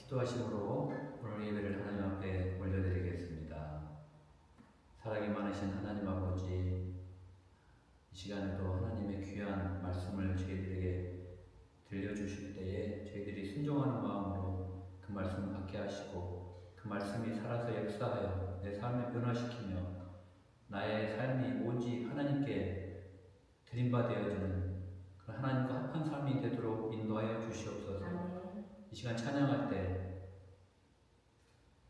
기도하심으로 오늘 예배를 하나님 앞에 올려드리겠습니다. 사랑이 많으신 하나님 아버지, 이 시간에도 하나님의 귀한 말씀을 저희들에게 들려주실 때에 저희들이 순종하는 마음으로 그 말씀을 받게 하시고 그 말씀이 살아서 역사하여 내 삶을 변화시키며 나의 삶이 오직 하나님께 드림받아여지는 그 하나님과 합한 삶이 되도록 인도하여 주시옵소서. 이 시간 찬양할 때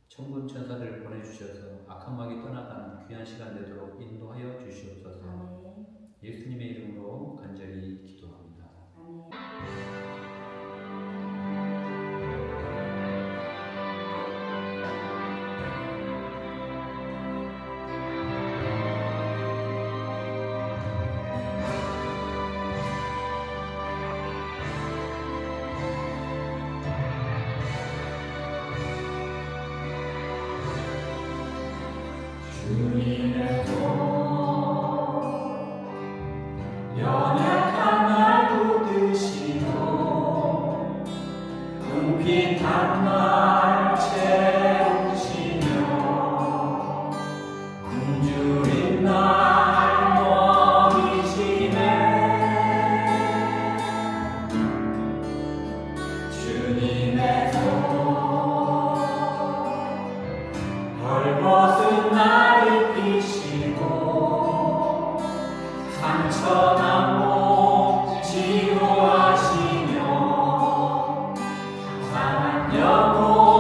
천군 천사들을 보내주셔서 악한 마귀 떠나가는 귀한 시간 되도록 인도하여 주시옵소서. 예수님의 이름으로 간절히 기도합니다. 주님의 손 연약한 날 붙드시고 궁핍한 날 채우시며 굶주린 날 먹이시네. 주님의 손 벌벗은 날 입히시고 상처난 몸 치유하시며 상한 영혼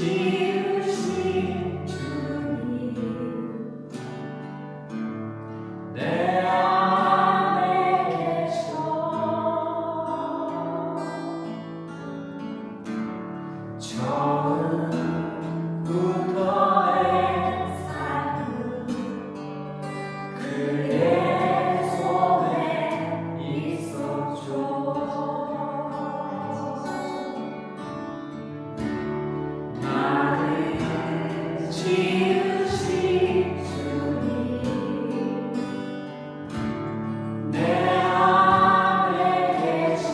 지으신 주님 내 안에 계셔 처음부터의 삶은 그의 손에 있었죠. 나를 지으신 주님 내 안에 계셔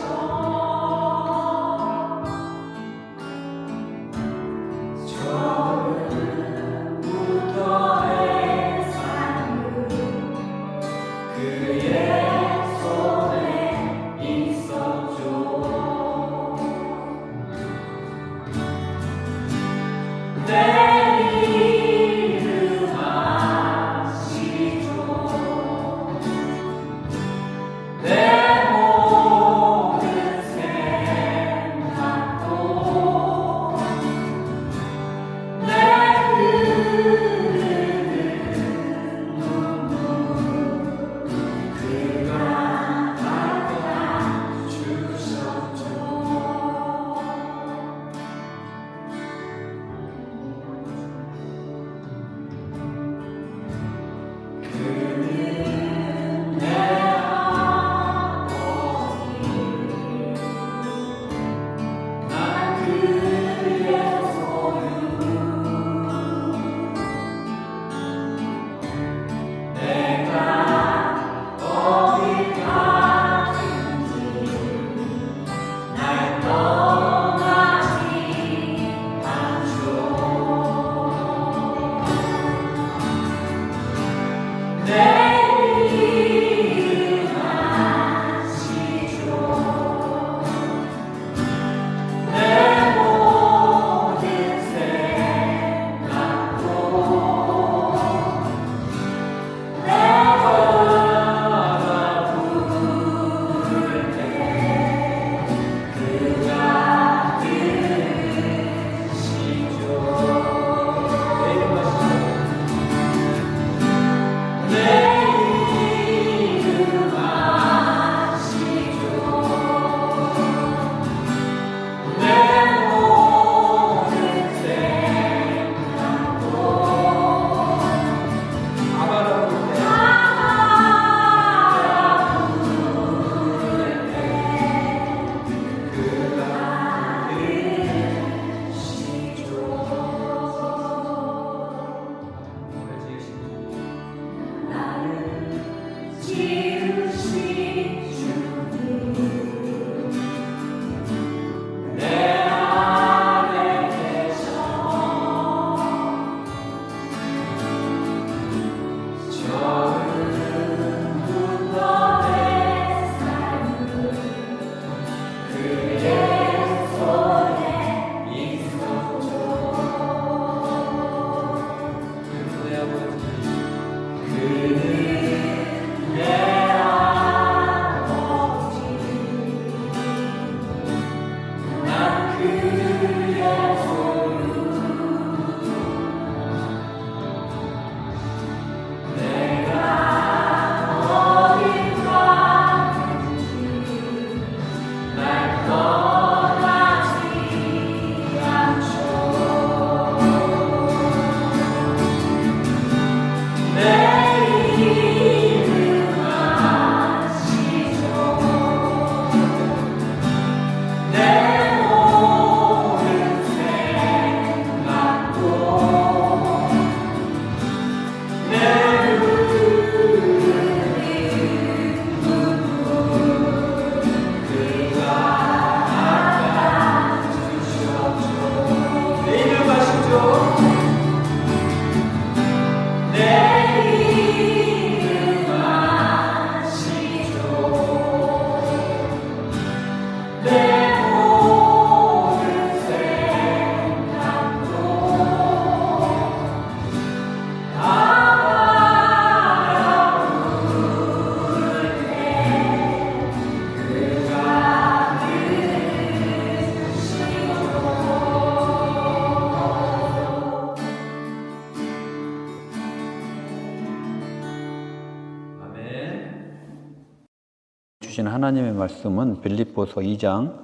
주신 하나님의 말씀은 빌립보서 2장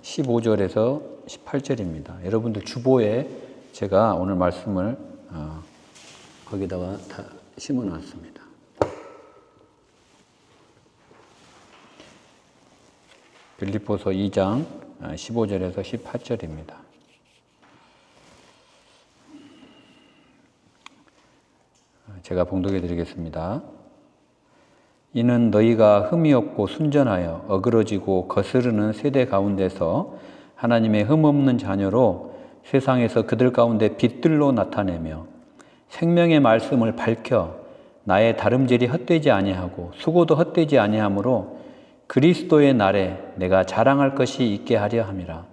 15절에서 18절입니다. 여러분들 주보에 제가 오늘 말씀을 거기다가 다 심어놨습니다. 빌립보서 2장 15절에서 18절입니다. 제가 봉독해 드리겠습니다. 이는 너희가 흠이 없고 순전하여 어그러지고 거스르는 세대 가운데서 하나님의 흠 없는 자녀로 세상에서 그들 가운데 빛들로 나타내며 생명의 말씀을 밝혀 나의 다름질이 헛되지 아니하고 수고도 헛되지 아니하므로 그리스도의 날에 내가 자랑할 것이 있게 하려 함이라.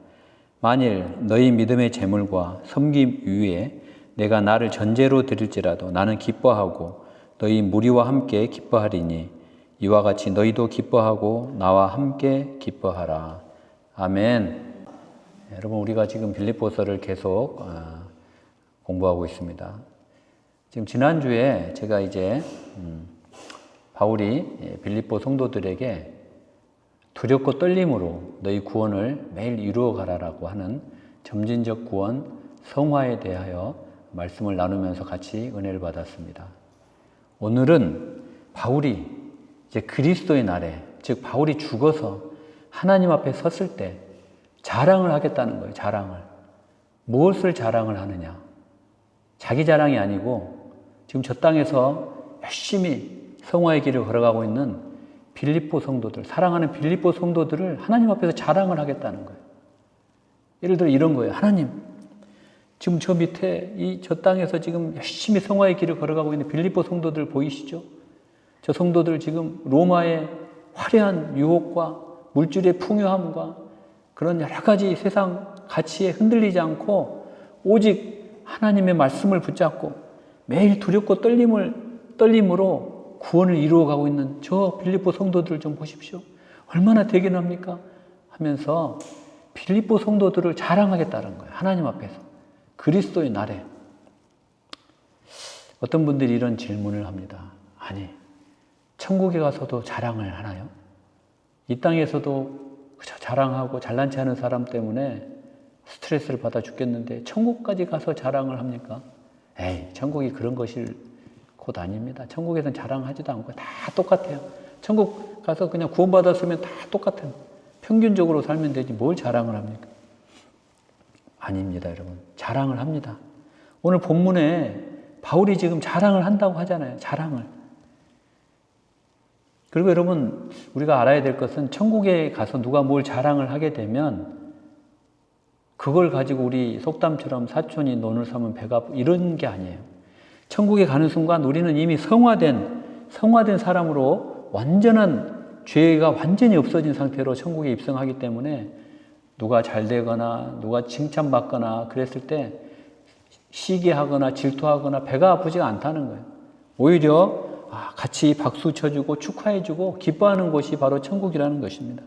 만일 너희 믿음의 재물과 섬김 위에 내가 나를 전제로 드릴지라도 나는 기뻐하고 너희 무리와 함께 기뻐하리니 이와 같이 너희도 기뻐하고 나와 함께 기뻐하라. 아멘. 여러분, 우리가 지금 빌립보서를 계속 공부하고 있습니다. 지금 지난주에 제가 이제 바울이 빌립보 성도들에게 두렵고 떨림으로 너희 구원을 매일 이루어가라라고 하는 점진적 구원 성화에 대하여 말씀을 나누면서 같이 은혜를 받았습니다. 오늘은 바울이 이제 그리스도의 날에, 즉 바울이 죽어서 하나님 앞에 섰을 때 자랑을 하겠다는 거예요. 자랑을. 무엇을 자랑을 하느냐? 자기 자랑이 아니고 지금 저 땅에서 열심히 성화의 길을 걸어가고 있는 빌립보 성도들, 사랑하는 빌립보 성도들을 하나님 앞에서 자랑을 하겠다는 거예요. 예를 들어 이런 거예요. 하나님, 지금 저 밑에 저 땅에서 지금 열심히 성화의 길을 걸어가고 있는 빌립보 성도들 보이시죠? 저 성도들 지금 로마의 화려한 유혹과 물질의 풍요함과 그런 여러 가지 세상 가치에 흔들리지 않고 오직 하나님의 말씀을 붙잡고 매일 두렵고 떨림으로 구원을 이루어가고 있는 저 빌립보 성도들 좀 보십시오. 얼마나 대견합니까? 하면서 빌립보 성도들을 자랑하겠다는 거예요. 하나님 앞에서. 그리스도의 날에. 어떤 분들이 이런 질문을 합니다. 아니, 천국에 가서도 자랑을 하나요? 이 땅에서도 자랑하고 잘난 체 하는 사람 때문에 스트레스를 받아 죽겠는데 천국까지 가서 자랑을 합니까? 에이, 천국이 그런 것일 곳 아닙니다. 천국에서는 자랑하지도 않고 다 똑같아요. 천국 가서 그냥 구원받았으면 다 똑같아요. 평균적으로 살면 되지 뭘 자랑을 합니까? 아닙니다, 여러분. 자랑을 합니다. 오늘 본문에 바울이 지금 자랑을 한다고 하잖아요. 자랑을. 그리고 여러분, 우리가 알아야 될 것은 천국에 가서 누가 뭘 자랑을 하게 되면 그걸 가지고 우리 속담처럼 사촌이 논을 삼은 배가 이런 게 아니에요. 천국에 가는 순간 우리는 이미 성화된 사람으로 완전한 죄가 완전히 없어진 상태로 천국에 입성하기 때문에 누가 잘 되거나 누가 칭찬받거나 그랬을 때 시기하거나 질투하거나 배가 아프지가 않다는 거예요. 오히려 같이 박수 쳐주고 축하해주고 기뻐하는 곳이 바로 천국이라는 것입니다.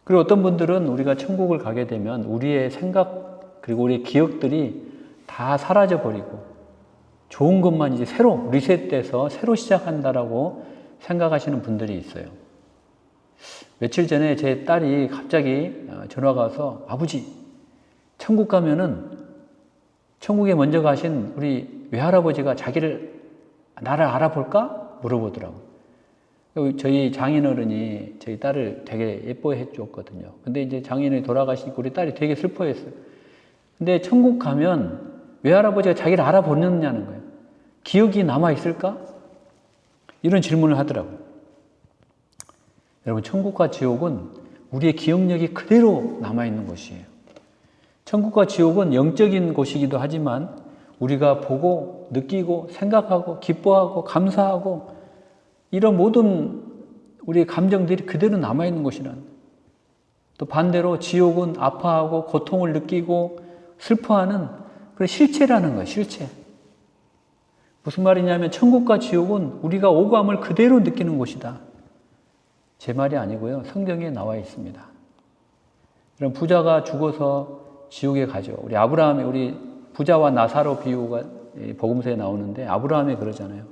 그리고 어떤 분들은 우리가 천국을 가게 되면 우리의 생각 그리고 우리의 기억들이 다 사라져버리고 좋은 것만 이제 새로 리셋돼서 새로 시작한다라고 생각하시는 분들이 있어요. 며칠 전에 제 딸이 갑자기 전화가 와서 아버지, 천국 가면은 천국에 먼저 가신 우리 외할아버지가 나를 알아볼까? 물어보더라고요. 저희 장인어른이 저희 딸을 되게 예뻐해 줬거든요. 근데 이제 장인어른이 돌아가시니까 우리 딸이 되게 슬퍼했어요. 근데 천국 가면 외할아버지가 자기를 알아보느냐는 거예요. 기억이 남아있을까? 이런 질문을 하더라고요. 여러분, 천국과 지옥은 우리의 기억력이 그대로 남아있는 곳이에요. 천국과 지옥은 영적인 곳이기도 하지만 우리가 보고 느끼고 생각하고 기뻐하고 감사하고 이런 모든 우리의 감정들이 그대로 남아있는 곳이라는, 또 반대로 지옥은 아파하고 고통을 느끼고 슬퍼하는 그런 실체라는 거예요. 실체. 무슨 말이냐면 천국과 지옥은 우리가 오감을 그대로 느끼는 곳이다. 제 말이 아니고요. 성경에 나와 있습니다. 그럼 부자가 죽어서 지옥에 가죠. 우리 부자와 나사로 비유가 복음서에 나오는데 아브라함이 그러잖아요.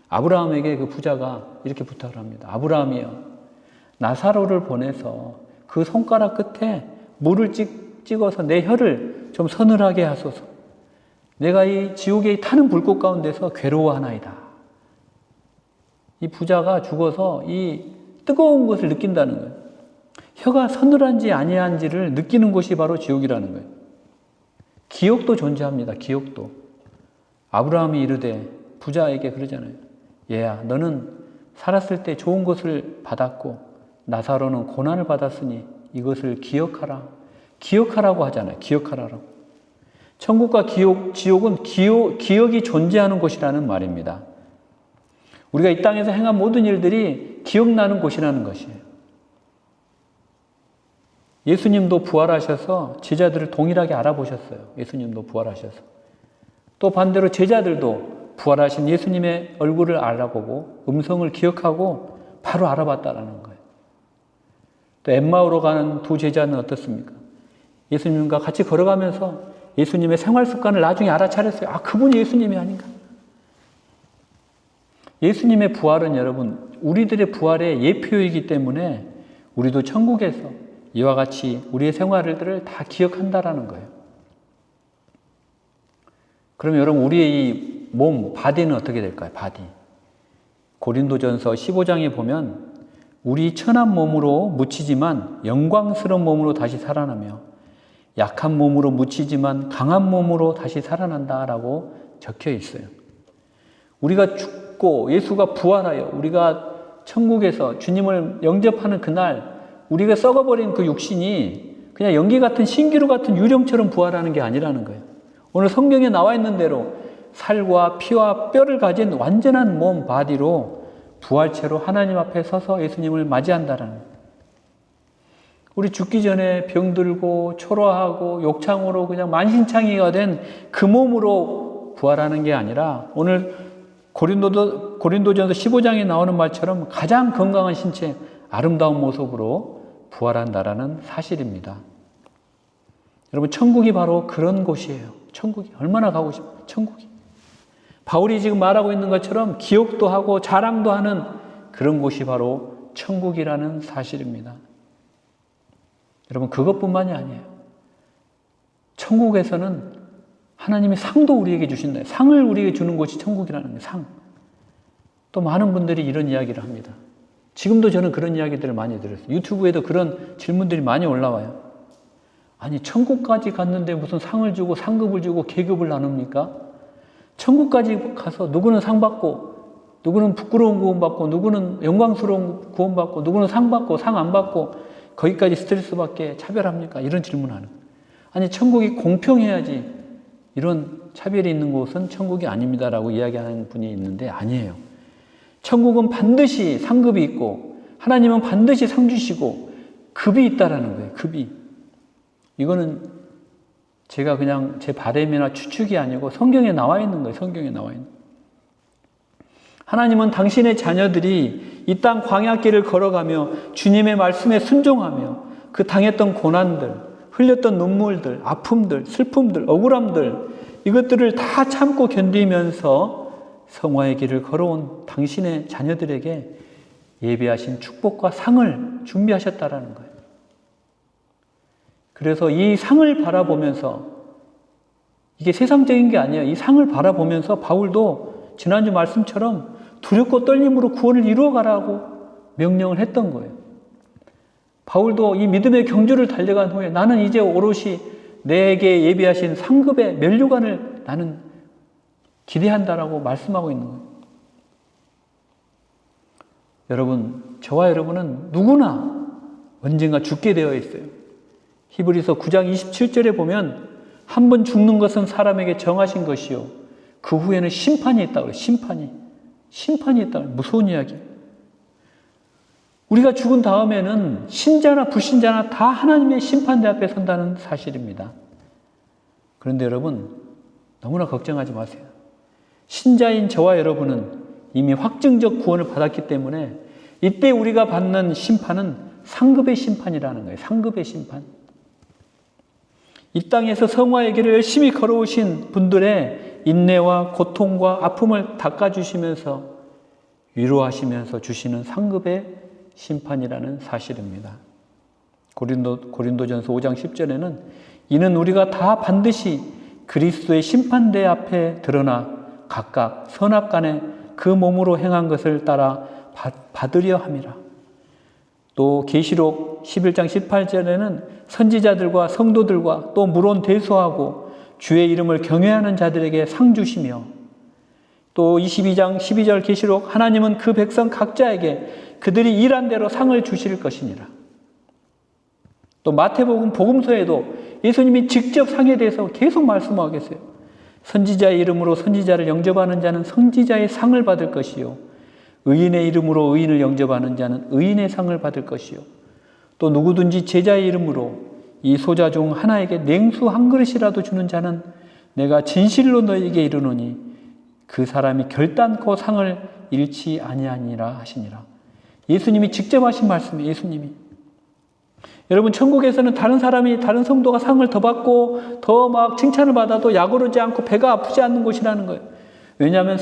아브라함에게 그 부자가 이렇게 부탁을 합니다. 아브라함이여, 나사로를 보내서 그 손가락 끝에 물을 찍어서 내 혀를 좀 서늘하게 하소서. 내가 이 지옥에 타는 불꽃 가운데서 괴로워하나이다. 이 부자가 죽어서 이 뜨거운 것을 느낀다는 거예요. 혀가 서늘한지 아니한지를 느끼는 곳이 바로 지옥이라는 거예요. 기억도 존재합니다. 기억도. 아브라함이 이르되 부자에게 그러잖아요. 얘야, 너는 살았을 때 좋은 것을 받았고 나사로는 고난을 받았으니 이것을 기억하라. 기억하라고 하잖아요. 기억하라고. 천국과 지옥은 기억이 존재하는 곳이라는 말입니다. 우리가 이 땅에서 행한 모든 일들이 기억나는 곳이라는 것이에요. 예수님도 부활하셔서 제자들을 동일하게 알아보셨어요. 예수님도 부활하셔서. 또 반대로 제자들도 부활하신 예수님의 얼굴을 알아보고 음성을 기억하고 바로 알아봤다라는 거예요. 또 엠마오로 가는 두 제자는 어떻습니까? 예수님과 같이 걸어가면서 예수님의 생활 습관을 나중에 알아차렸어요. 아, 그분이 예수님이 아닌가? 예수님의 부활은 여러분, 우리들의 부활의 예표이기 때문에 우리도 천국에서 이와 같이 우리의 생활들을 다 기억한다라는 거예요. 그러면 여러분, 우리의 이 몸, 바디는 어떻게 될까요? 바디. 고린도전서 15장에 보면 우리 천한 몸으로 묻히지만 영광스러운 몸으로 다시 살아나며 약한 몸으로 묻히지만 강한 몸으로 다시 살아난다라고 적혀 있어요. 우리가 죽고 예수가 부활하여 우리가 천국에서 주님을 영접하는 그날 우리가 썩어버린 그 육신이 그냥 연기 같은 신기루 같은 유령처럼 부활하는 게 아니라는 거예요. 오늘 성경에 나와 있는 대로 살과 피와 뼈를 가진 완전한 몸, 바디로 부활체로 하나님 앞에 서서 예수님을 맞이한다라는 거예요. 우리 죽기 전에 병들고 초라하고 욕창으로 그냥 만신창이가 된 그 몸으로 부활하는 게 아니라 오늘 고린도전서 15장에 나오는 말처럼 가장 건강한 신체, 아름다운 모습으로 부활한다라는 사실입니다. 여러분, 천국이 바로 그런 곳이에요. 천국이 얼마나 가고 싶어요. 천국이. 바울이 지금 말하고 있는 것처럼 기억도 하고 자랑도 하는 그런 곳이 바로 천국이라는 사실입니다. 여러분, 그것뿐만이 아니에요. 천국에서는 하나님이 상도 우리에게 주신다. 상을 우리에게 주는 곳이 천국이라는 거예요. 상. 또 많은 분들이 이런 이야기를 합니다. 지금도 저는 그런 이야기들을 많이 들었어요. 유튜브에도 그런 질문들이 많이 올라와요. 아니, 천국까지 갔는데 무슨 상을 주고 상급을 주고 계급을 나눕니까? 천국까지 가서 누구는 상 받고 누구는 부끄러운 구원 받고 누구는 영광스러운 구원 받고 누구는 상 받고 상 안 받고 거기까지 스트레스 받게 차별합니까? 이런 질문하는 거예요. 아니, 천국이 공평해야지 이런 차별이 있는 곳은 천국이 아닙니다라고 이야기하는 분이 있는데 아니에요. 천국은 반드시 상급이 있고 하나님은 반드시 상 주시고 급이 있다라는 거예요. 급이. 이거는 제가 그냥 제 바람이나 추측이 아니고 성경에 나와 있는 거예요. 성경에 나와 있는. 하나님은 당신의 자녀들이 이 땅 광야길을 걸어가며 주님의 말씀에 순종하며 그 당했던 고난들, 흘렸던 눈물들, 아픔들, 슬픔들, 억울함들 이것들을 다 참고 견디면서 성화의 길을 걸어온 당신의 자녀들에게 예비하신 축복과 상을 준비하셨다라는 거예요. 그래서 이 상을 바라보면서 이게 세상적인 게 아니에요. 이 상을 바라보면서 바울도 지난주 말씀처럼 두렵고 떨림으로 구원을 이루어가라고 명령을 했던 거예요. 바울도 이 믿음의 경주를 달려간 후에 나는 이제 오롯이 내게 예비하신 상급의 면류관을 나는 기대한다라고 말씀하고 있는 거예요. 여러분, 저와 여러분은 누구나 언젠가 죽게 되어 있어요. 히브리서 9장 27절에 보면 한 번 죽는 것은 사람에게 정하신 것이요 그 후에는 심판이 있다고 그래요. 심판이 있다고 해요. 무서운 이야기. 우리가 죽은 다음에는 신자나 불신자나 다 하나님의 심판대 앞에 선다는 사실입니다. 그런데 여러분, 너무나 걱정하지 마세요. 신자인 저와 여러분은 이미 확증적 구원을 받았기 때문에 이때 우리가 받는 심판은 상급의 심판이라는 거예요. 상급의 심판. 이 땅에서 성화의 길을 열심히 걸어오신 분들의 인내와 고통과 아픔을 닦아주시면서 위로하시면서 주시는 상급의 심판이라는 사실입니다. 고린도전서 5장 10절에는 이는 우리가 다 반드시 그리스도의 심판대 앞에 드러나 각각 선악간에 그 몸으로 행한 것을 따라 받으려 함이라. 또 계시록 11장 18절에는 선지자들과 성도들과 또 물론 대소하고 주의 이름을 경외하는 자들에게 상 주시며, 또 22장 12절 계시록 하나님은 그 백성 각자에게 그들이 일한 대로 상을 주실 것이니라. 또 마태복음 복음서에도 예수님이 직접 상에 대해서 계속 말씀하고 계세요. 선지자의 이름으로 선지자를 영접하는 자는 선지자의 상을 받을 것이요, 의인의 이름으로 의인을 영접하는 자는 의인의 상을 받을 것이요, 또 누구든지 제자의 이름으로 이 소자 중 하나에게 냉수 한 그릇이라도 주는 자는 내가 진실로 너희에게 이르노니 그 사람이 결단코 상을 잃지 아니하니라 하시니라. 예수님이 직접 하신 말씀이에요. 예수님이. 여러분, 천국에서는 다른 사람이, 다른 성도가 상을 더 받고 더 막 칭찬을 받아도 약오르지 않고 배가 아프지 않는 곳이라는 거예요. 왜냐하면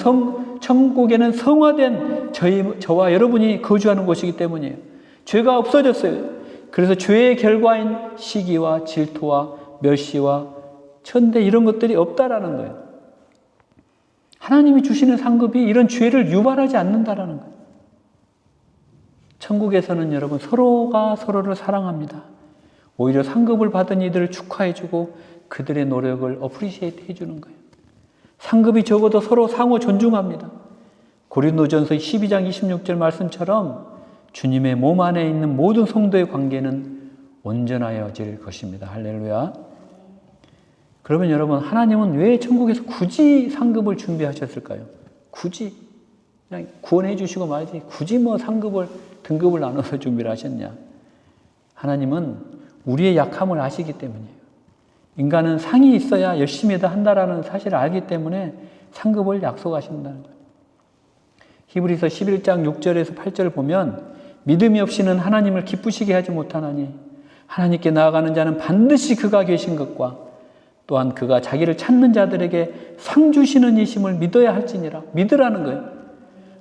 천국에는 성화된 저와 여러분이 거주하는 곳이기 때문이에요. 죄가 없어졌어요. 그래서 죄의 결과인 시기와 질투와 멸시와 천대 이런 것들이 없다라는 거예요. 하나님이 주시는 상급이 이런 죄를 유발하지 않는다라는 거예요. 천국에서는 여러분 서로가 서로를 사랑합니다. 오히려 상급을 받은 이들을 축하해주고 그들의 노력을 어프리시에이트 해주는 거예요. 상급이 적어도 서로 상호 존중합니다. 고린도전서 12장 26절 말씀처럼 주님의 몸 안에 있는 모든 성도의 관계는 온전하여질 것입니다. 할렐루야. 그러면 여러분, 하나님은 왜 천국에서 굳이 상급을 준비하셨을까요? 굳이 그냥 구원해 주시고 말지 굳이 뭐 상급을 등급을 나눠서 준비를 하셨냐? 하나님은 우리의 약함을 아시기 때문이에요. 인간은 상이 있어야 열심히 한다라는 사실을 알기 때문에 상급을 약속하신다는 거예요. 히브리서 11장 6절에서 8절을 보면 믿음이 없이는 하나님을 기쁘시게 하지 못하나니 하나님께 나아가는 자는 반드시 그가 계신 것과 또한 그가 자기를 찾는 자들에게 상 주시는 이심을 믿어야 할지니라. 믿으라는 거예요.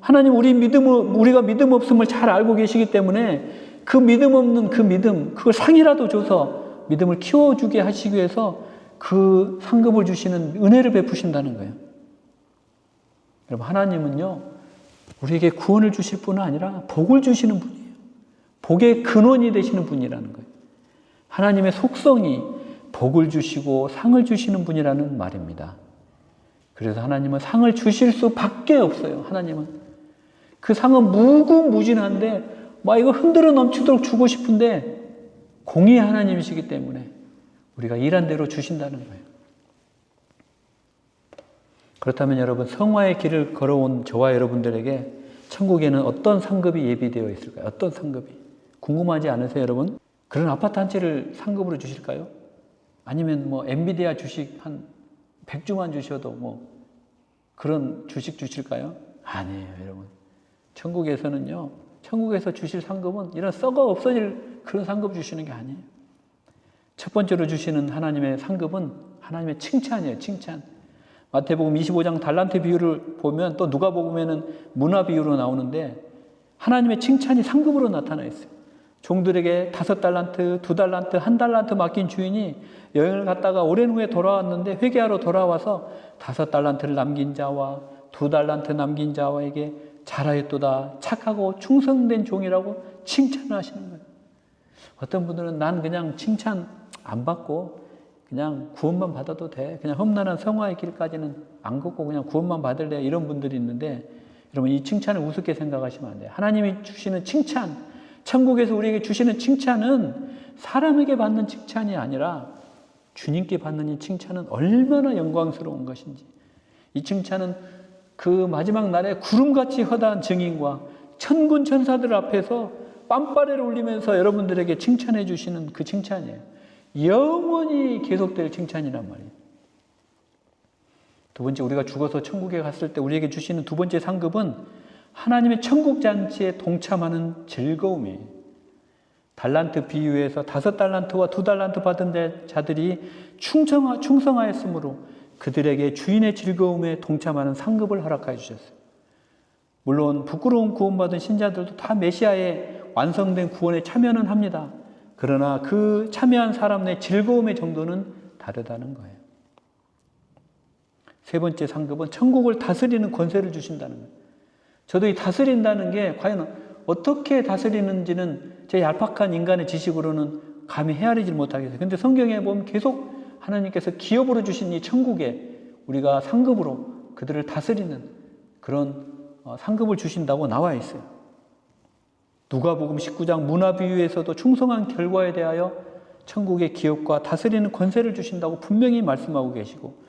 하나님 우리가 믿음 없음을 잘 알고 계시기 때문에 그 믿음 없는 그 믿음, 그걸 상이라도 줘서 믿음을 키워주게 하시기 위해서 그 상급을 주시는 은혜를 베푸신다는 거예요. 여러분, 하나님은요, 우리에게 구원을 주실 분은 아니라 복을 주시는 분이에요. 복의 근원이 되시는 분이라는 거예요. 하나님의 속성이 복을 주시고 상을 주시는 분이라는 말입니다. 그래서 하나님은 상을 주실 수밖에 없어요. 하나님은. 그 상은 무궁무진한데 막 이거 흔들어 넘치도록 주고 싶은데 공의의 하나님이시기 때문에 우리가 일한 대로 주신다는 거예요. 그렇다면 여러분, 성화의 길을 걸어온 저와 여러분들에게 천국에는 어떤 상급이 예비되어 있을까요? 어떤 상급이? 궁금하지 않으세요, 여러분? 그런 아파트 한 채를 상급으로 주실까요? 아니면 뭐 엔비디아 주식 한 100주만 주셔도 뭐 그런 주식 주실까요? 아니에요, 여러분. 천국에서는요, 천국에서 주실 상급은 이런 썩어 없어질 그런 상급 주시는 게 아니에요. 첫 번째로 주시는 하나님의 상급은 하나님의 칭찬이에요. 칭찬. 마태복음 25장 달란트 비유를 보면, 또 누가복음에는 문화 비유로 나오는데 하나님의 칭찬이 상급으로 나타나 있어요. 종들에게 5달란트, 2달란트, 1달란트 맡긴 주인이 여행을 갔다가 오랜 후에 돌아왔는데 회개하러 돌아와서 5달란트를 남긴 자와 2달란트 남긴 자와에게 잘하였도다, 착하고 충성된 종이라고 칭찬을 하시는 거예요. 어떤 분들은 난 그냥 칭찬 안 받고 그냥 구원만 받아도 돼, 그냥 험난한 성화의 길까지는 안 걷고 그냥 구원만 받을래, 이런 분들이 있는데, 여러분, 이 칭찬을 우습게 생각하시면 안 돼요. 하나님이 주시는 칭찬, 천국에서 우리에게 주시는 칭찬은 사람에게 받는 칭찬이 아니라 주님께 받는 이 칭찬은 얼마나 영광스러운 것인지, 이 칭찬은 그 마지막 날에 구름같이 허다한 증인과 천군 천사들 앞에서 빰빠레를 울리면서 여러분들에게 칭찬해 주시는 그 칭찬이에요. 영원히 계속될 칭찬이란 말이에요. 두 번째, 우리가 죽어서 천국에 갔을 때 우리에게 주시는 두 번째 상급은 하나님의 천국 잔치에 동참하는 즐거움이에요. 달란트 비유에서 5달란트와 2달란트 받은 자들이 충성하였으므로 그들에게 주인의 즐거움에 동참하는 상급을 허락하여 주셨어요. 물론 부끄러운 구원받은 신자들도 다 메시아의 완성된 구원에 참여는 합니다. 그러나 그 참여한 사람의 즐거움의 정도는 다르다는 거예요. 세 번째 상급은 천국을 다스리는 권세를 주신다는 거예요. 저도 이 다스린다는 게 과연 어떻게 다스리는지는 제 얄팍한 인간의 지식으로는 감히 헤아리지 못하겠어요. 근데 성경에 보면 계속 하나님께서 기업으로 주신 이 천국에 우리가 상급으로 그들을 다스리는 그런 상급을 주신다고 나와 있어요. 누가복음 19장 문화 비유에서도 충성한 결과에 대하여 천국의 기업과 다스리는 권세를 주신다고 분명히 말씀하고 계시고,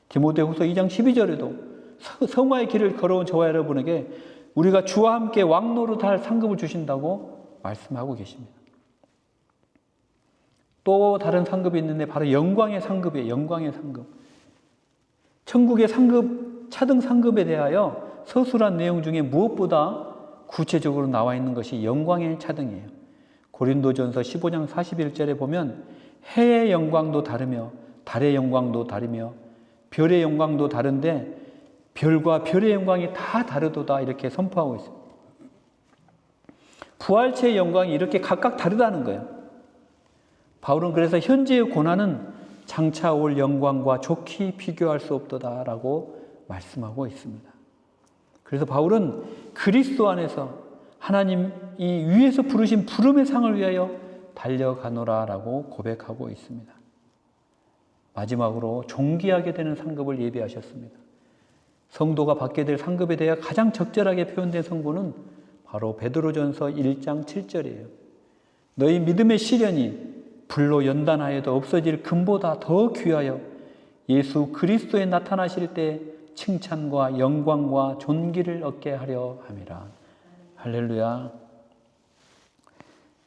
디모데후서 2장 12절에도 성화의 길을 걸어온 저와 여러분에게 우리가 주와 함께 왕노릇할 상급을 주신다고 말씀하고 계십니다. 또 다른 상급이 있는데 바로 영광의 상급이에요. 영광의 상급. 천국의 상급, 차등 상급에 대하여 서술한 내용 중에 무엇보다 구체적으로 나와 있는 것이 영광의 차등이에요. 고린도전서 15장 41절에 보면 해의 영광도 다르며 달의 영광도 다르며 별의 영광도 다른데 별과 별의 영광이 다 다르도다 이렇게 선포하고 있어요. 부활체의 영광이 이렇게 각각 다르다는 거예요. 바울은 그래서 현재의 고난은 장차 올 영광과 좋게 비교할 수 없도다라고 말씀하고 있습니다. 그래서 바울은 그리스도 안에서 하나님이 위에서 부르신 부름의 상을 위하여 달려가노라라고 고백하고 있습니다. 마지막으로 존귀하게 되는 상급을 예비하셨습니다. 성도가 받게 될 상급에 대해 가장 적절하게 표현된 성구는 바로 베드로전서 1장 7절이에요. 너희 믿음의 시련이 불로 연단하여도 없어질 금보다 더 귀하여 예수 그리스도에 나타나실 때 칭찬과 영광과 존귀를 얻게 하려 함이라. 할렐루야.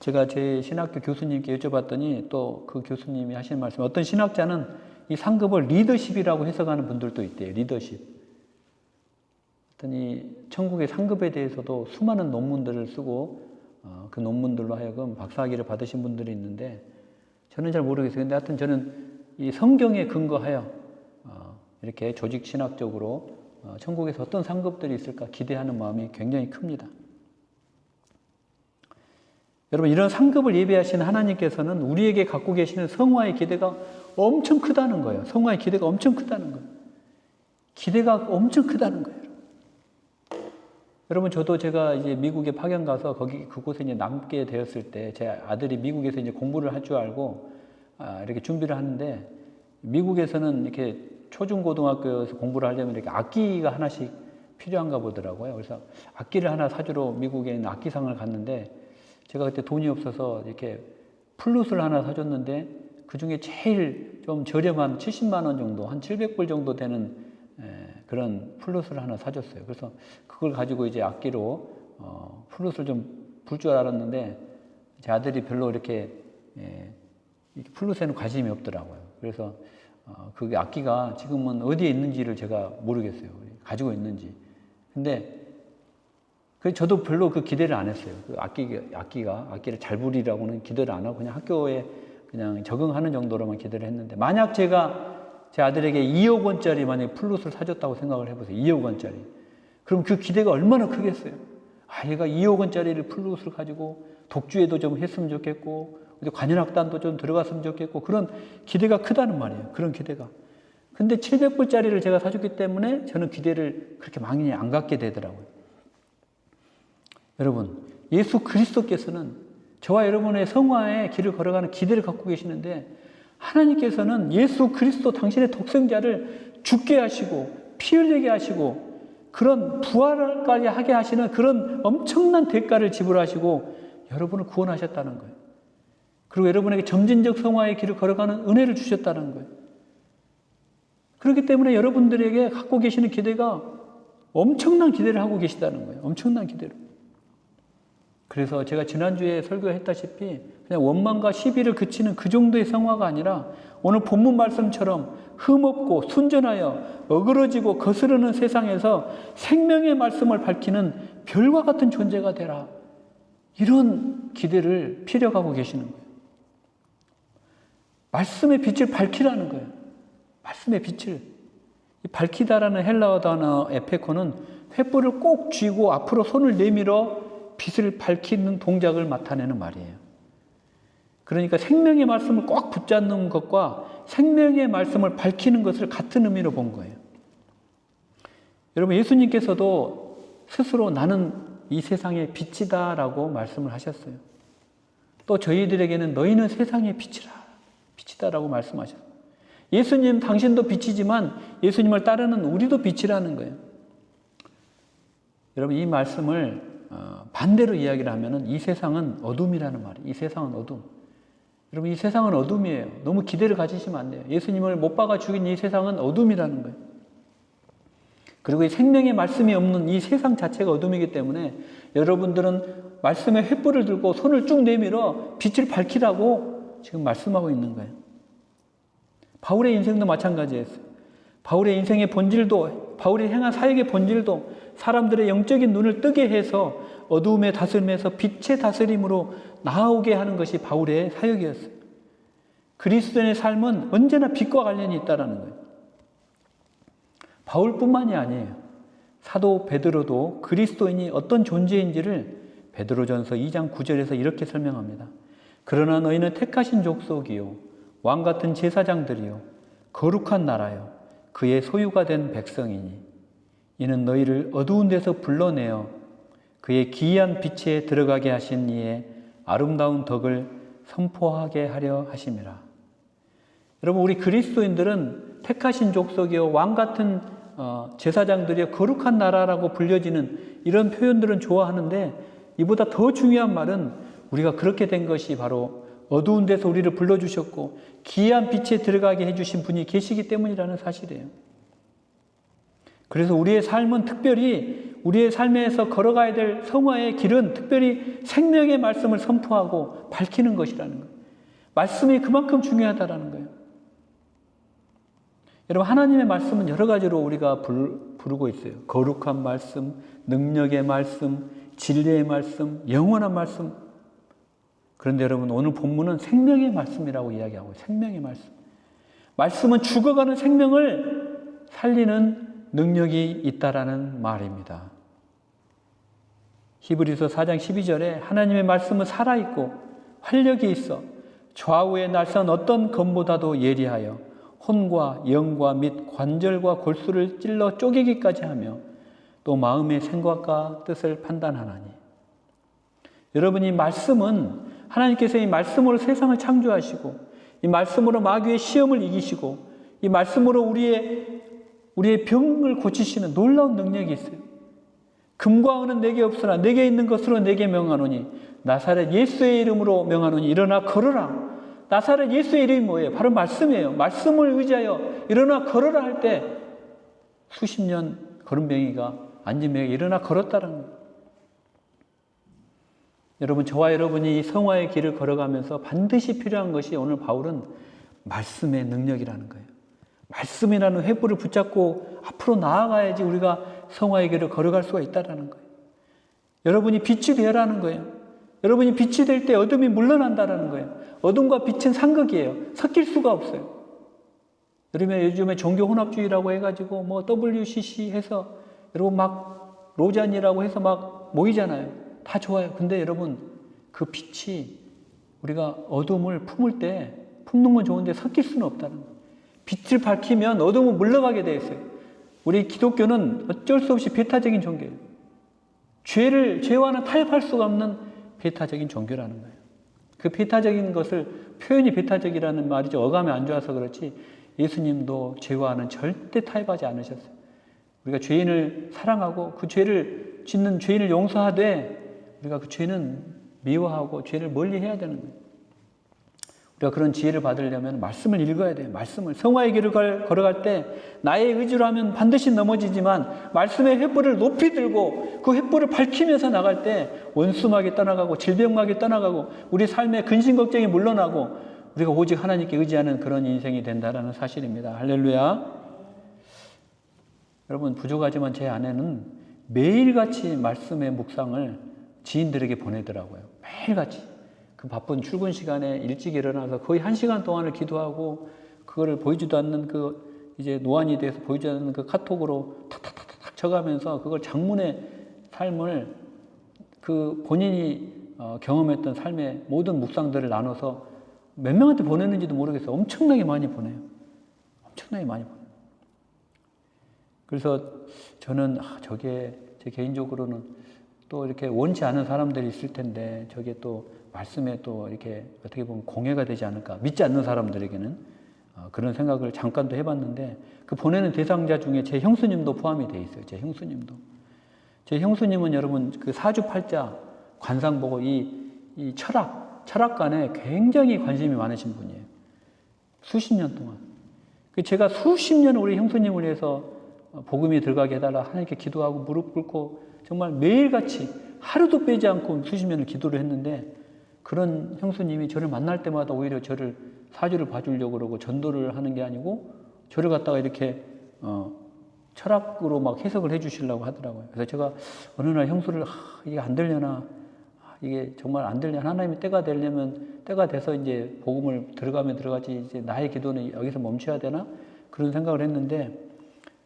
제가 제 신학교 교수님께 여쭤봤더니 또 그 교수님이 하시는 말씀, 어떤 신학자는 이 상급을 리더십이라고 해석하는 분들도 있대요. 리더십. 이 천국의 상급에 대해서도 수많은 논문들을 쓰고 그 논문들로 하여금 박사학위를 받으신 분들이 있는데 저는 잘 모르겠어요. 근데 하여튼 저는 이 성경에 근거하여 이렇게 조직 신학적으로 천국에서 어떤 상급들이 있을까 기대하는 마음이 굉장히 큽니다. 여러분, 이런 상급을 예비하신 하나님께서는 우리에게 갖고 계시는 성화의 기대가 엄청 크다는 거예요. 성화의 기대가 엄청 크다는 거예요. 기대가 엄청 크다는 거예요. 여러분, 저도 제가 이제 미국에 파견 가서 그곳에 이제 남게 되었을 때 제 아들이 미국에서 이제 공부를 할 줄 알고 이렇게 준비를 하는데, 미국에서는 이렇게 초중고등학교에서 공부를 하려면 이렇게 악기가 하나씩 필요한가 보더라고요. 그래서 악기를 하나 사주러 미국에 있는 악기상을 갔는데, 제가 그때 돈이 없어서 이렇게 플룻을 하나 사줬는데, 그 중에 제일 좀 저렴한 70만 원 정도, 한 700불 정도 되는 그런 플룻을 하나 사줬어요. 그래서 그걸 가지고 이제 악기로 플룻을 좀 불 줄 알았는데, 제 아들이 별로 이렇게 플룻에는 관심이 없더라고요. 그래서 그 악기가 지금은 어디에 있는지를 제가 모르겠어요. 가지고 있는지. 근데 저도 별로 그 기대를 안 했어요. 그 악기를 잘 부리라고는 기대를 안 하고 그냥 학교에 그냥 적응하는 정도로만 기대를 했는데, 만약 제가 제 아들에게 2억 원짜리 만약에 플룻을 사줬다고 생각을 해보세요. 2억 원짜리. 그럼 그 기대가 얼마나 크겠어요. 얘가 2억 원짜리를 플룻을 가지고 독주에도 좀 했으면 좋겠고, 관현악단도 좀 들어갔으면 좋겠고, 그런 기대가 크다는 말이에요. 그런 기대가. 근데 700불짜리를 제가 사줬기 때문에 저는 기대를 그렇게 많이 안 갖게 되더라고요. 여러분, 예수 그리스도께서는 저와 여러분의 성화의 길을 걸어가는 기대를 갖고 계시는데, 하나님께서는 예수 그리스도 당신의 독생자를 죽게 하시고 피 흘리게 하시고 그런 부활까지 하게 하시는 그런 엄청난 대가를 지불하시고 여러분을 구원하셨다는 거예요. 그리고 여러분에게 점진적 성화의 길을 걸어가는 은혜를 주셨다는 거예요. 그렇기 때문에 여러분들에게 갖고 계시는 기대가 엄청난 기대를 하고 계시다는 거예요. 엄청난 기대로. 그래서 제가 지난주에 설교했다시피 그냥 원망과 시비를 그치는 그 정도의 성화가 아니라 오늘 본문 말씀처럼 흠없고 순전하여 어그러지고 거스르는 세상에서 생명의 말씀을 밝히는 별과 같은 존재가 되라. 이런 기대를 피력하고 계시는 거예요. 말씀의 빛을 밝히라는 거예요. 말씀의 빛을. 밝히다라는 헬라어 단어 에페코는 횃불을 꼭 쥐고 앞으로 손을 내밀어 빛을 밝히는 동작을 나타내는 말이에요. 그러니까 생명의 말씀을 꼭 붙잡는 것과 생명의 말씀을 밝히는 것을 같은 의미로 본 거예요. 여러분, 예수님께서도 스스로 나는 이 세상의 빛이다 라고 말씀을 하셨어요. 또 저희들에게는 너희는 세상의 빛이다 라고 말씀하셨어요. 예수님 당신도 빛이지만 예수님을 따르는 우리도 빛이라는 거예요. 여러분, 이 말씀을 반대로 이야기를 하면은 이 세상은 어둠이라는 말이에요. 이 세상은 어둠. 여러분, 이 세상은 어둠이에요. 너무 기대를 가지시면 안 돼요. 예수님을 못 박아 죽인 이 세상은 어둠이라는 거예요. 그리고 이 생명의 말씀이 없는 이 세상 자체가 어둠이기 때문에 여러분들은 말씀의 횃불을 들고 손을 쭉 내밀어 빛을 밝히라고 지금 말씀하고 있는 거예요. 바울의 인생도 마찬가지였어요. 바울의 인생의 본질도, 바울이 행한 사역의 본질도 사람들의 영적인 눈을 뜨게 해서 어두움의 다스림에서 빛의 다스림으로 나아오게 하는 것이 바울의 사역이었어요. 그리스도인의 삶은 언제나 빛과 관련이 있다는 거예요. 바울뿐만이 아니에요. 사도 베드로도 그리스도인이 어떤 존재인지를 베드로전서 2장 9절에서 이렇게 설명합니다. 그러나 너희는 택하신 족속이요 왕같은 제사장들이요 거룩한 나라요 그의 소유가 된 백성이니 이는 너희를 어두운 데서 불러내어 그의 기이한 빛에 들어가게 하신 이의 아름다운 덕을 선포하게 하려 하심이라. 여러분, 우리 그리스도인들은 택하신 족속이요 왕같은 제사장들이요 거룩한 나라라고 불려지는 이런 표현들은 좋아하는데, 이보다 더 중요한 말은 우리가 그렇게 된 것이 바로 어두운 데서 우리를 불러주셨고 기이한 빛에 들어가게 해주신 분이 계시기 때문이라는 사실이에요. 그래서 우리의 삶은 특별히, 우리의 삶에서 걸어가야 될 성화의 길은 특별히 생명의 말씀을 선포하고 밝히는 것이라는 거예요. 말씀이 그만큼 중요하다는 거예요. 여러분, 하나님의 말씀은 여러 가지로 우리가 부르고 있어요. 거룩한 말씀, 능력의 말씀, 진리의 말씀, 영원한 말씀. 그런데 여러분, 오늘 본문은 생명의 말씀이라고 이야기하고 있어요. 생명의 말씀. 말씀은 죽어가는 생명을 살리는 능력이 있다라는 말입니다. 히브리서 4장 12절에 하나님의 말씀은 살아있고 활력이 있어 좌우에 날선 어떤 검보다도 예리하여 혼과 영과 및 관절과 골수를 찔러 쪼개기까지 하며 또 마음의 생각과 뜻을 판단하나니. 여러분, 이 말씀은 하나님께서 이 말씀으로 세상을 창조하시고 이 말씀으로 마귀의 시험을 이기시고 이 말씀으로 우리의 병을 고치시는 놀라운 능력이 있어요. 금과 은은 내게 없으나 내게 있는 것으로 내게 명하노니 나사렛 예수의 이름으로 명하노니 일어나 걸어라. 나사렛 예수의 이름이 뭐예요? 바로 말씀이에요. 말씀을 의지하여 일어나 걸어라 할 때 수십 년 걸음뱅이가 앉은 병이 일어나 걸었다는 거예요. 여러분, 저와 여러분이 이 성화의 길을 걸어가면서 반드시 필요한 것이 오늘 바울은 말씀의 능력이라는 거예요. 말씀이라는 횃불을 붙잡고 앞으로 나아가야지 우리가 성화의 길을 걸어갈 수가 있다는 거예요. 여러분이 빛이 되라는 거예요. 여러분이 빛이 될 때 어둠이 물러난다는 거예요. 어둠과 빛은 상극이에요. 섞일 수가 없어요. 여러분, 요즘에 종교 혼합주의라고 해가지고 뭐 WCC 해서 여러분 막 로잔이라고 해서 막 모이잖아요. 다 좋아요. 근데 여러분, 그 빛이 우리가 어둠을 품을 때 품는 건 좋은데 섞일 수는 없다는 거예요. 빛을 밝히면 어둠은 물러가게 되어 있어요. 우리 기독교는 어쩔 수 없이 배타적인 종교예요. 죄와는 타협할 수가 없는 배타적인 종교라는 거예요. 그 배타적인 것을, 표현이 배타적이라는 말이죠. 어감이 안 좋아서 그렇지 예수님도 죄와는 절대 타협하지 않으셨어요. 우리가 죄인을 사랑하고 그 죄를 짓는 죄인을 용서하되 우리가 그 죄는 미워하고 죄를 멀리 해야 되는 거예요. 우리가 그런 지혜를 받으려면 말씀을 읽어야 돼요. 말씀을. 성화의 길을 걸어갈 때 나의 의지로 하면 반드시 넘어지지만 말씀의 횃불을 높이 들고 그 횃불을 밝히면서 나갈 때 원수막이 떠나가고 질병막이 떠나가고 우리 삶의 근심 걱정이 물러나고 우리가 오직 하나님께 의지하는 그런 인생이 된다는 사실입니다. 할렐루야. 여러분, 부족하지만 제 아내는 매일같이 말씀의 묵상을 지인들에게 보내더라고요. 매일같이. 그 바쁜 출근 시간에 일찍 일어나서 거의 1시간 동안을 기도하고 그거를 보이지도 않는 이제 노안이 돼서 보이지 않는 그 카톡으로 탁탁탁탁 쳐가면서 그걸 장문의 삶을 그 본인이 경험했던 삶의 모든 묵상들을 나눠서 몇 명한테 보냈는지도 모르겠어요. 엄청나게 많이 보내요. 엄청나게 많이 보내요. 그래서 저는 저게 제 개인적으로는 또 이렇게 원치 않은 사람들이 있을 텐데 저게 또 말씀에 또 이렇게 어떻게 보면 공해가 되지 않을까. 믿지 않는 사람들에게는 그런 생각을 잠깐도 해봤는데 그 보내는 대상자 중에 제 형수님도 포함이 돼 있어요. 제 형수님도. 제 형수님은 여러분 그 사주팔자 관상 보고 이 철학관에 굉장히 관심이 많으신 분이에요. 수십 년 동안. 제가 수십 년 우리 형수님을 위해서 복음이 들어가게 해달라 하나님께 기도하고 무릎 꿇고 정말 매일같이 하루도 빼지 않고 수십 년을 기도를 했는데 그런 형수님이 저를 만날 때마다 오히려 저를 사주를 봐주려고 그러고 전도를 하는 게 아니고 저를 갖다가 이렇게 철학으로 막 해석을 해 주시려고 하더라고요. 그래서 제가 어느 날 형수를 이게 안 되려나 이게 정말 안 되려나 하나님의 때가 되려면 때가 돼서 이제 복음을 들어가면 들어가지 이제 나의 기도는 여기서 멈춰야 되나 그런 생각을 했는데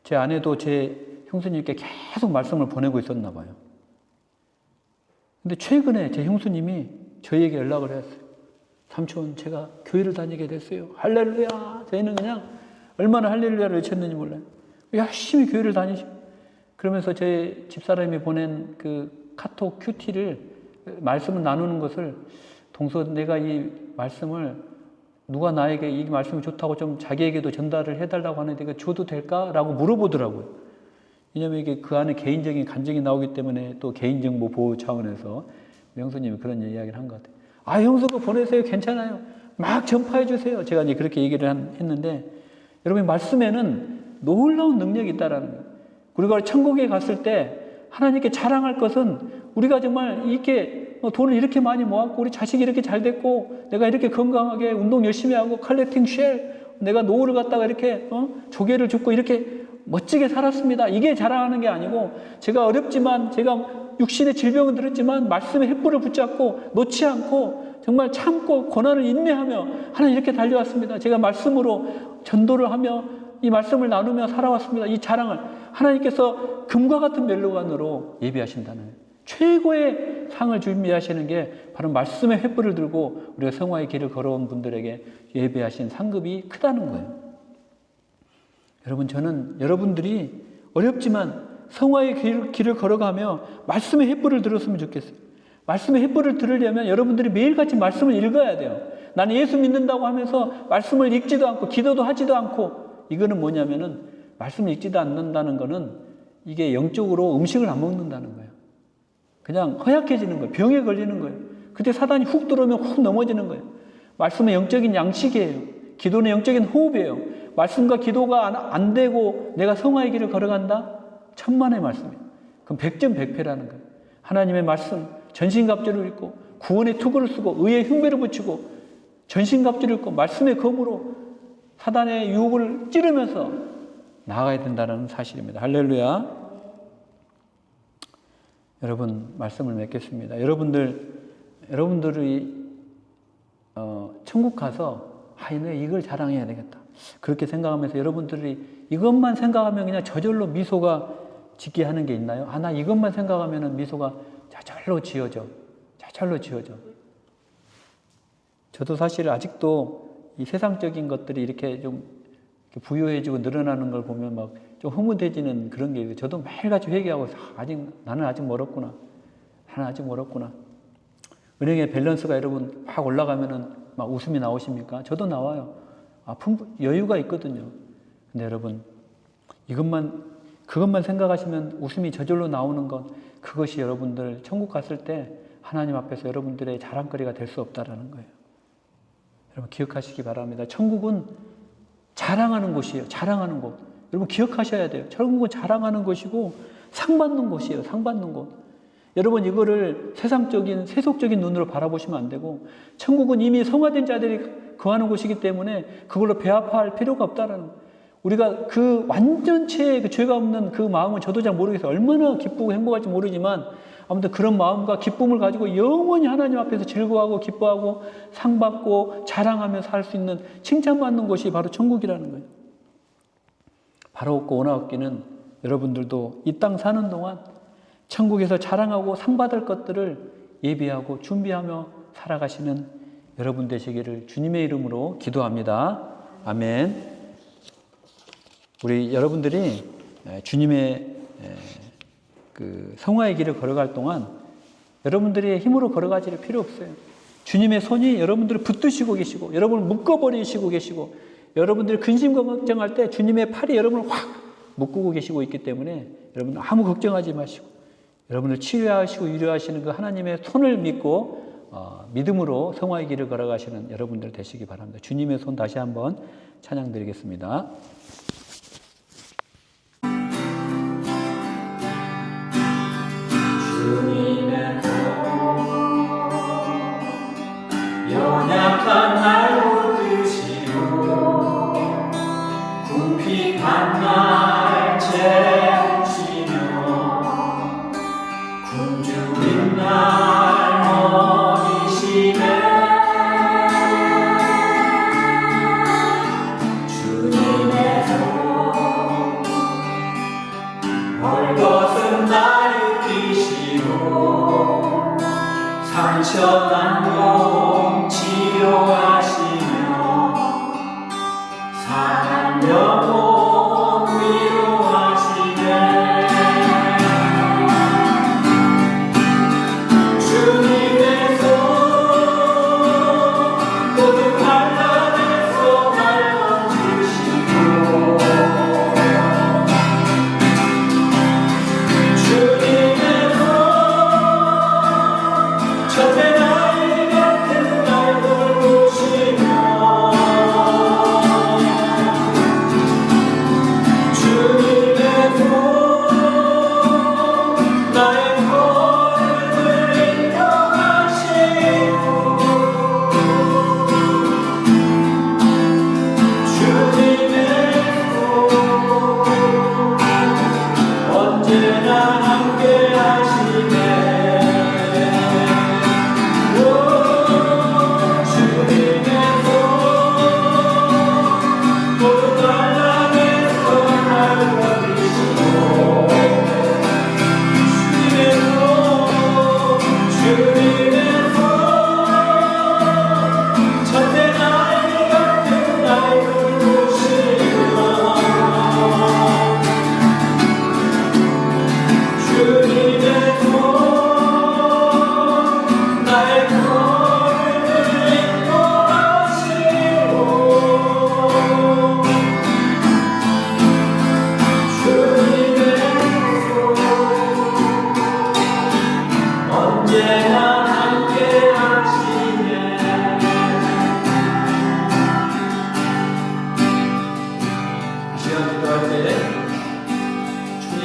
제 아내도 제 형수님께 계속 말씀을 보내고 있었나 봐요. 근데 최근에 제 형수님이 저에게 연락을 했어요. 삼촌, 제가 교회를 다니게 됐어요. 할렐루야. 저희는 그냥 얼마나 할렐루야를 외쳤는지 몰라요. 열심히 교회를 다니시고. 그러면서 제 집사람이 보낸 그 카톡 큐티를 말씀을 나누는 것을 동서 내가 이 말씀을 누가 나에게 이 말씀이 좋다고 좀 자기에게도 전달을 해달라고 하는데 이거 줘도 될까? 라고 물어보더라고요. 왜냐면 이게 그 안에 개인적인 감정이 나오기 때문에 또 개인정보 보호 차원에서 형수님이 그런 이야기를 한 것 같아요. 형수 그거 보내세요. 괜찮아요. 막 전파해 주세요. 제가 이제 그렇게 얘기를 했는데 여러분 말씀에는 놀라운 능력이 있다라는 거예요. 우리가 천국에 갔을 때 하나님께 자랑할 것은 우리가 정말 이렇게 돈을 이렇게 많이 모았고 우리 자식이 이렇게 잘 됐고 내가 이렇게 건강하게 운동 열심히 하고 컬렉팅 쉘 내가 노후를 갖다가 이렇게 조개를 줍고 이렇게 멋지게 살았습니다. 이게 자랑하는 게 아니고 제가 어렵지만 제가 육신의 질병은 들었지만 말씀의 횃불을 붙잡고 놓지 않고 정말 참고 고난을 인내하며 하나님 이렇게 달려왔습니다. 제가 말씀으로 전도를 하며 이 말씀을 나누며 살아왔습니다. 이 자랑을 하나님께서 금과 같은 멜로간으로 예비하신다는 거예요. 최고의 상을 준비하시는 게 바로 말씀의 횃불을 들고 우리가 성화의 길을 걸어온 분들에게 예비하신 상급이 크다는 거예요. 여러분 저는 여러분들이 어렵지만 성화의 길을 걸어가며 말씀의 횃불을 들었으면 좋겠어요. 말씀의 횃불을 들으려면 여러분들이 매일같이 말씀을 읽어야 돼요. 나는 예수 믿는다고 하면서 말씀을 읽지도 않고 기도도 하지도 않고 이거는 뭐냐면은 말씀을 읽지도 않는다는 거는 이게 영적으로 음식을 안 먹는다는 거예요. 그냥 허약해지는 거예요. 병에 걸리는 거예요. 그때 사단이 훅 들어오면 훅 넘어지는 거예요. 말씀은 영적인 양식이에요. 기도는 영적인 호흡이에요. 말씀과 기도가 안 되고 내가 성화의 길을 걸어간다? 천만의 말씀이에요. 그럼 100점 100패라는 거예요. 하나님의 말씀, 전신갑주를 입고 구원의 투구를 쓰고 의의 흉배를 붙이고 전신갑주를 입고 말씀의 검으로 사단의 유혹을 찌르면서 나아가야 된다는 사실입니다. 할렐루야. 여러분 말씀을 맺겠습니다. 여러분들이 천국 가서 내가 이걸 자랑해야 되겠다. 그렇게 생각하면서 여러분들이 이것만 생각하면 그냥 저절로 미소가 짓게 하는 게 있나요? 나 이것만 생각하면 미소가 저절로 지어져. 저도 사실 아직도 이 세상적인 것들이 이렇게 좀 부유해지고 늘어나는 걸 보면 막 좀 흐뭇해지는 그런 게 있어요. 저도 매일같이 회개하고 나는 아직 멀었구나. 은행의 밸런스가 여러분 막 올라가면은 막 웃음이 나오십니까? 저도 나와요. 여유가 있거든요. 근데 여러분 그것만 생각하시면 웃음이 저절로 나오는 건 그것이 여러분들 천국 갔을 때 하나님 앞에서 여러분들의 자랑거리가 될 수 없다라는 거예요. 여러분 기억하시기 바랍니다. 천국은 자랑하는 곳이에요. 자랑하는 곳. 여러분 기억하셔야 돼요. 천국은 자랑하는 곳이고 상 받는 곳이에요. 상 받는 곳. 여러분 이거를 세상적인 세속적인 눈으로 바라보시면 안 되고 천국은 이미 성화된 자들이 거하는 곳이기 때문에 그걸로 배아파할 필요가 없다라는 거예요. 우리가 그 완전체의 그 죄가 없는 그 마음은 저도 잘 모르겠어요. 얼마나 기쁘고 행복할지 모르지만 아무튼 그런 마음과 기쁨을 가지고 영원히 하나님 앞에서 즐거워하고 기뻐하고 상 받고 자랑하며 살 수 있는 칭찬받는 곳이 바로 천국이라는 거예요. 바로 없고 원하 없기는 여러분들도 이 땅 사는 동안 천국에서 자랑하고 상 받을 것들을 예비하고 준비하며 살아가시는 여러분 되시기를 주님의 이름으로 기도합니다. 아멘. 우리 여러분들이 주님의 그 성화의 길을 걸어갈 동안 여러분들이 힘으로 걸어가질 필요 없어요. 주님의 손이 여러분들을 붙드시고 계시고, 여러분을 묶어버리시고 계시고, 여러분들이 근심 걱정할 때 주님의 팔이 여러분을 확 묶고 계시고 있기 때문에 여러분 아무 걱정하지 마시고, 여러분을 치료하시고 위로하시는 그 하나님의 손을 믿고 믿음으로 성화의 길을 걸어가시는 여러분들 되시기 바랍니다. 주님의 손 다시 한번 찬양드리겠습니다. 주님의 손 연약한 날 붙드시고 궁핍한 날 채우시며 굶주린 날 먹이시네 주님의 손 벌것은 날 입히시고 상처난 몸 치료하시며 상한 영혼 위로하시네 주님의 손 모든 환난에서 날 건지시고 주님의 손 첫째 나이 같은 날 돌보시며 주님의 손 나의 걸음을 인도하시고 주님의 손 언제나 함께 하시네 주님의 손 모든 환난에서 날 건지시고 주님의 손 첫째 나이 같은 날 돌보시며 주님의 손 나의 걸음을 인도하시고 주님의 손 언제나 함께 하시네 시간 기도할 때 주님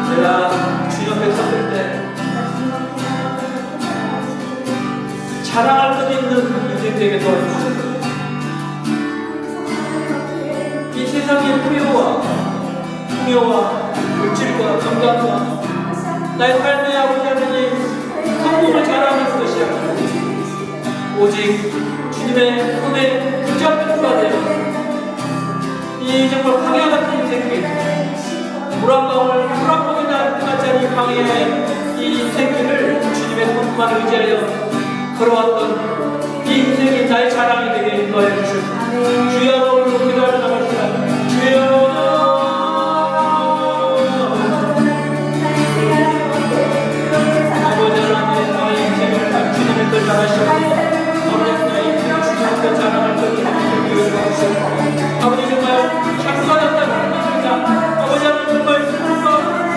제가 주님 앞에 섰을 때 자랑할 것 있는 인생 되게 도와주시고 이 세상의 부여와 풍요와 물질과 건강과 나의 삶의 아버지 하나님 성공을 자랑하는 것이 아니라 오직 주님의 손에 붙잡힌 바 되어 이 정말 광야 같은 인생길 물 한 방울 같지 않은 광야의 이 인생길을 주님의 손만 의지하여 걸어왔던 이 인생이 나의 자랑이 되게 인도하여 주시고 주여 오늘 기도하며 나갑시다. 주여 아버지 하나님 나의 인생을 주님의 뜻 잘하시고 아버지 나의 인생을 주님 앞에 자랑할 것 있는 기회를 주시고 아버지 정말 작성하셨다는 믿습니다. 아버지 하나님 정말 스스로가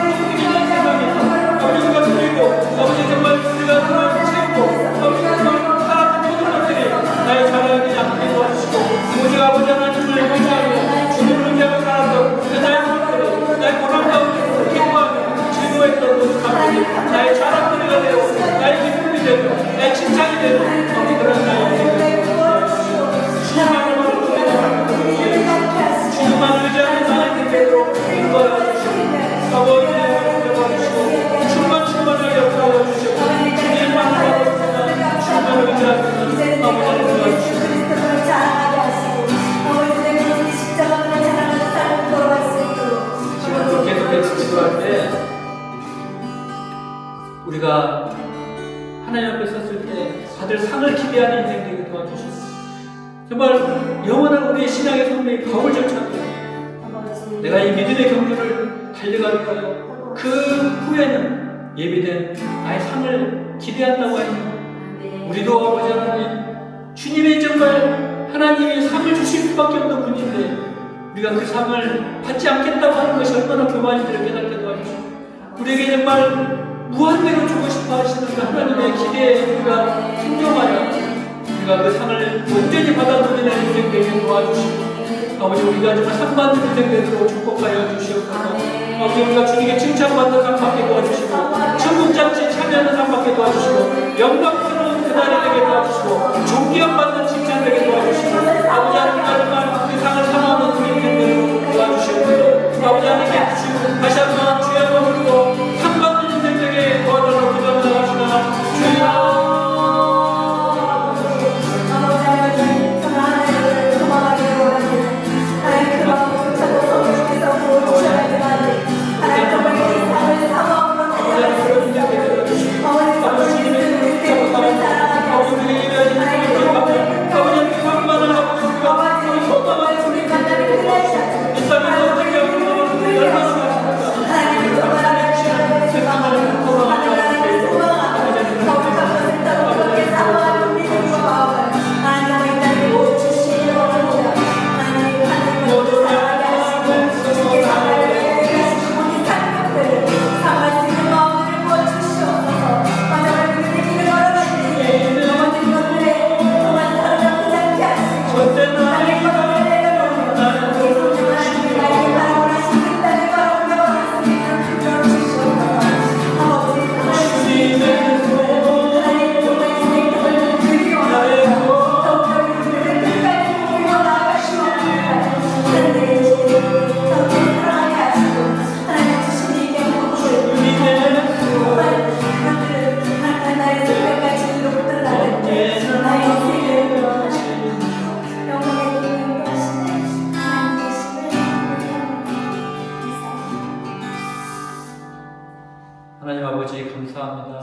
꿈꾸기는 세상에서 아버지 정말 드리고 아버지 정말 우리가 정말 채우고 아버지 정말 살았던 모든 것들이 나의 자랑이 않게 도와주시고 오직 아버지 하나님을 의지하고 주님을 의지하고 살았던 그 나의 삶들이 나의 고난 가운데서 기뻐하며 즐거워했던 모든 삶들이 나의 자랑거리가 되고 나의 기쁨이 되고 나의 칭찬이 되고 아버지 그런 나의 인생을 주님만을 주님만 의지하는 나의 인생으로 인도하여 주시고 아버지 도와주시고 충만하게 역사하여 주시고 주님만을 받았으나 주님만을 의지하는 아버지를 도와주시고 정말 영원한 우리의 신앙의 선배인 바울조차도 내가 이 믿음의 경주를 달려가기 위하여 그 후에는 예비된 나의 상을 기대한다고 하니 우리도 아버지 하나님 주님의 정말 하나님이 상을 주실 수밖에 없는 분인데 우리가 그 상을 받지 않겠다고 하는 것이 얼마나 교만인지를 깨닫게 도와주시고 우리에게 정말 무한대로 주고 싶어 하시는 그 하나님의 기대에 우리가 순종하여 우리가 그 상을 온전히 받아 누리는 인생 되게 도와주시고 아버지 우리가 정말 상 받는 인생 되도록 축복하여 주시옵소서. 아버지 우리가 주님께 칭찬받는 상 받게 도와주시고 천국 잔치에 참여하는 상 받게 도와주시고 영광스러운 그날이 되게 도와주시고 존귀함받는 칭찬 되게 도와주시고 아버지 하나님과 정말 그 상을 사모하는 우리 인생 되도록 도와주시옵소서. 아버지 하나님께 주시고 다시 한번 주의 이름으로 상 받는 인생 되게 도와달라고 기도합니다. 주여 하나님 아버지 감사합니다.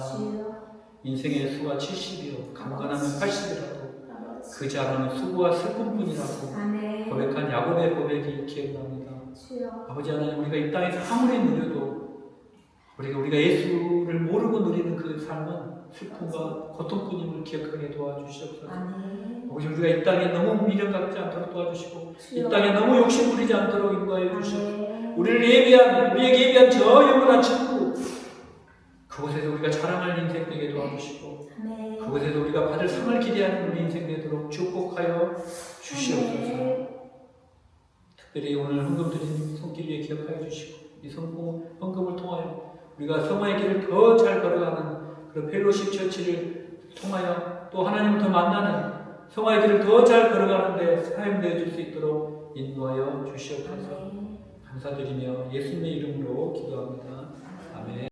인생의 수가 70이요 강건하면 80이라고 그 자랑은 수고와 슬픔뿐이라고 고백한 야곱의 고백이 기억납니다. 아버지 하나님 우리가 이 땅에서 아무리 누려도 우리가 예수를 모르고 누리는 그 삶은 슬픔과 고통뿐임을 기억하게 도와주시옵소서. 아버지 우리가 이 땅에 너무 미련 갖지 않도록 도와주시고 이 땅에 너무 욕심 부리지 않도록 인도하여 주시옵소서. 우리에게 예비한 저 영원한 천국 그곳에서 우리가 자랑할 인생 되게 도와주시고 그곳에서 우리가 받을 상을 기대하는 우리 인생 되도록 축복하여 주시옵소서. 특별히 오늘 헌금 드린 손길 위에 기억하여 주시고 이 헌금을 통하여 우리가 성화의 길을 더 잘 걸어가는 그런 펠로십 처치를 통하여 또 하나님을 더 만나는 성화의 길을 더 잘 걸어가는 데 사용되어 줄 수 있도록 인도하여 주시옵소서. 감사드리며 예수님의 이름으로 기도합니다. 아멘.